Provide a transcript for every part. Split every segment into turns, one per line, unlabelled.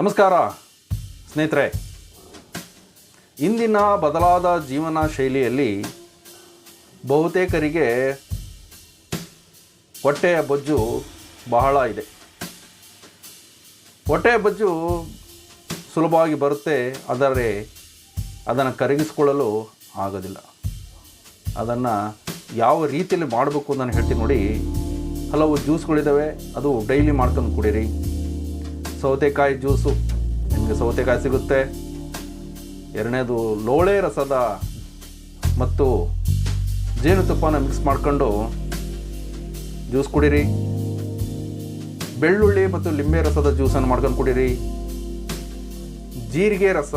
ನಮಸ್ಕಾರ ಸ್ನೇಹಿತರೆ. ಇಂದಿನ ಬದಲಾದ ಜೀವನ ಶೈಲಿಯಲ್ಲಿ ಬಹುತೇಕರಿಗೆ ಹೊಟ್ಟೆಯ ಬೊಜ್ಜು ಬಹಳ ಇದೆ. ಹೊಟ್ಟೆಯ ಬೊಜ್ಜು ಸುಲಭವಾಗಿ ಬರುತ್ತೆ, ಆದರೆ ಅದನ್ನು ಕರಗಿಸ್ಕೊಳ್ಳಲು ಆಗೋದಿಲ್ಲ. ಅದನ್ನು ಯಾವ ರೀತಿಯಲ್ಲಿ ಮಾಡಬೇಕು ಅಂತ ನಾನು ಹೇಳ್ತೀನಿ ನೋಡಿ. ಹಲವು ಜ್ಯೂಸ್ಗಳಿದ್ದಾವೆ, ಅದು ಡೈಲಿ ಮಾಡ್ಕೊಂಡು ಕುಡೀರಿ. ಸೌತೆಕಾಯಿ ಜ್ಯೂಸು, ನಿಮಗೆ ಸೌತೆಕಾಯಿ ಸಿಗುತ್ತೆ. ಎರಡನೇದು ಲೋಳೆ ರಸದ ಮತ್ತು ಜೇನುತುಪ್ಪನ ಮಿಕ್ಸ್ ಮಾಡ್ಕೊಂಡು ಜ್ಯೂಸ್ ಕುಡೀರಿ. ಬೆಳ್ಳುಳ್ಳಿ ಮತ್ತು ಲಿಂಬೆ ರಸದ ಜ್ಯೂಸನ್ನು ಮಾಡ್ಕೊಂಡು ಕುಡೀರಿ. ಜೀರಿಗೆ ರಸ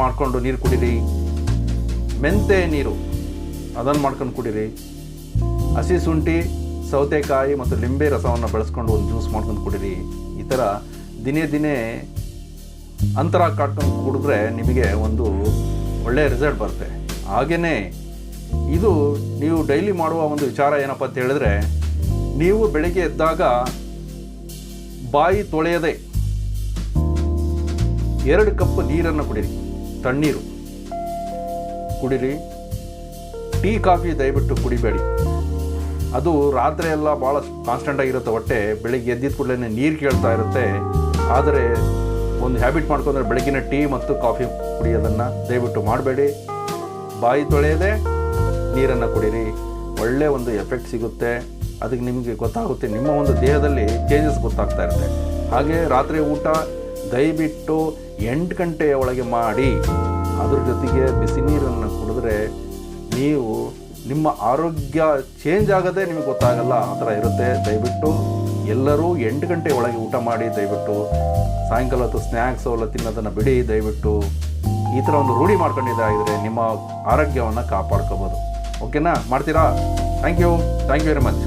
ಮಾಡಿಕೊಂಡು ನೀರು ಕುಡೀರಿ. ಮೆಂತೆ ನೀರು ಅದನ್ನು ಮಾಡ್ಕೊಂಡು ಕುಡೀರಿ. ಹಸಿ ಶುಂಠಿ, ಸೌತೆಕಾಯಿ ಮತ್ತು ಲಿಂಬೆ ರಸವನ್ನು ಬಳಸ್ಕೊಂಡು ಒಂದು ಜ್ಯೂಸ್ ಮಾಡ್ಕೊಂಡು ಕುಡೀರಿ. ಈ ಥರ ದಿನೇ ದಿನೇ ಅಂತರ ಕಾಟ್ಕೊಂಡು ಕುಡಿದ್ರೆ ನಿಮಗೆ ಒಂದು ಒಳ್ಳೆಯ ರಿಸಲ್ಟ್ ಬರುತ್ತೆ. ಹಾಗೆಯೇ ಇದು ನೀವು ಡೈಲಿ ಮಾಡುವ ಒಂದು ವಿಚಾರ ಏನಪ್ಪ ಅಂತ ಹೇಳಿದ್ರೆ, ನೀವು ಬೆಳಿಗ್ಗೆ ಎದ್ದಾಗ ಬಾಯಿ ತೊಳೆಯದೆ 2 ಕಪ್ ನೀರನ್ನು ಕುಡೀರಿ. ತಣ್ಣೀರು ಕುಡೀರಿ. ಟೀ ಕಾಫಿ ದಯವಿಟ್ಟು ಕುಡಿಬೇಡಿ. ಅದು ರಾತ್ರಿ ಎಲ್ಲ ಭಾಳ ಕಾನ್ಸ್ಟೆಂಟಾಗಿರುತ್ತೆ ಹೊಟ್ಟೆ. ಬೆಳಿಗ್ಗೆ ಎದ್ದಿದ ಕೂಡಲೇ ನೀರು ಕೇಳ್ತಾ ಇರುತ್ತೆ. ಆದರೆ ಒಂದು ಹ್ಯಾಬಿಟ್ ಮಾಡ್ಕೊಂಡ್ರೆ ಬೆಳಗಿನ ಟೀ ಮತ್ತು ಕಾಫಿ ಕುಡಿಯೋದನ್ನು ದಯವಿಟ್ಟು ಮಾಡಬೇಡಿ. ಬಾಯಿ ತೊಳೆಯದೆ ನೀರನ್ನು ಕುಡೀರಿ. ಒಳ್ಳೆಯ ಒಂದು ಎಫೆಕ್ಟ್ ಸಿಗುತ್ತೆ. ಅದಕ್ಕೆ ನಿಮಗೆ ಗೊತ್ತಾಗುತ್ತೆ, ನಿಮ್ಮ ಒಂದು ದೇಹದಲ್ಲಿ ಚೇಂಜಸ್ ಗೊತ್ತಾಗ್ತಾ ಇರುತ್ತೆ. ಹಾಗೆ ರಾತ್ರಿ ಊಟ ದಯವಿಟ್ಟು 8 ಗಂಟೆಯ ಒಳಗೆ ಮಾಡಿ. ಅದ್ರ ಜೊತೆಗೆ ಬಿಸಿ ನೀರನ್ನು ಕುಡಿದ್ರೆ ನೀವು ನಿಮ್ಮ ಆರೋಗ್ಯ ಚೇಂಜ್ ಆಗೋದೇ ನಿಮಗೆ ಗೊತ್ತಾಗಲ್ಲ, ಆ ಥರ ಇರುತ್ತೆ. ದಯವಿಟ್ಟು ಎಲ್ಲರೂ 8 ಗಂಟೆ ಒಳಗೆ ಊಟ ಮಾಡಿ. ದಯವಿಟ್ಟು ಸಾಯಂಕಾಲ ಹೊತ್ತು ಸ್ನ್ಯಾಕ್ಸು ಎಲ್ಲ ತಿನ್ನೋದನ್ನು ಬಿಡಿ. ದಯವಿಟ್ಟು ಈ ಥರ ಒಂದು ರೂಢಿ ಮಾಡ್ಕೊಂಡಿದ್ದಾಗಿದ್ರೆ ನಿಮ್ಮ ಆರೋಗ್ಯವನ್ನು ಕಾಪಾಡ್ಕೋಬೋದು. ಓಕೆನಾ? ಮಾಡ್ತೀರಾ? Thank you very much.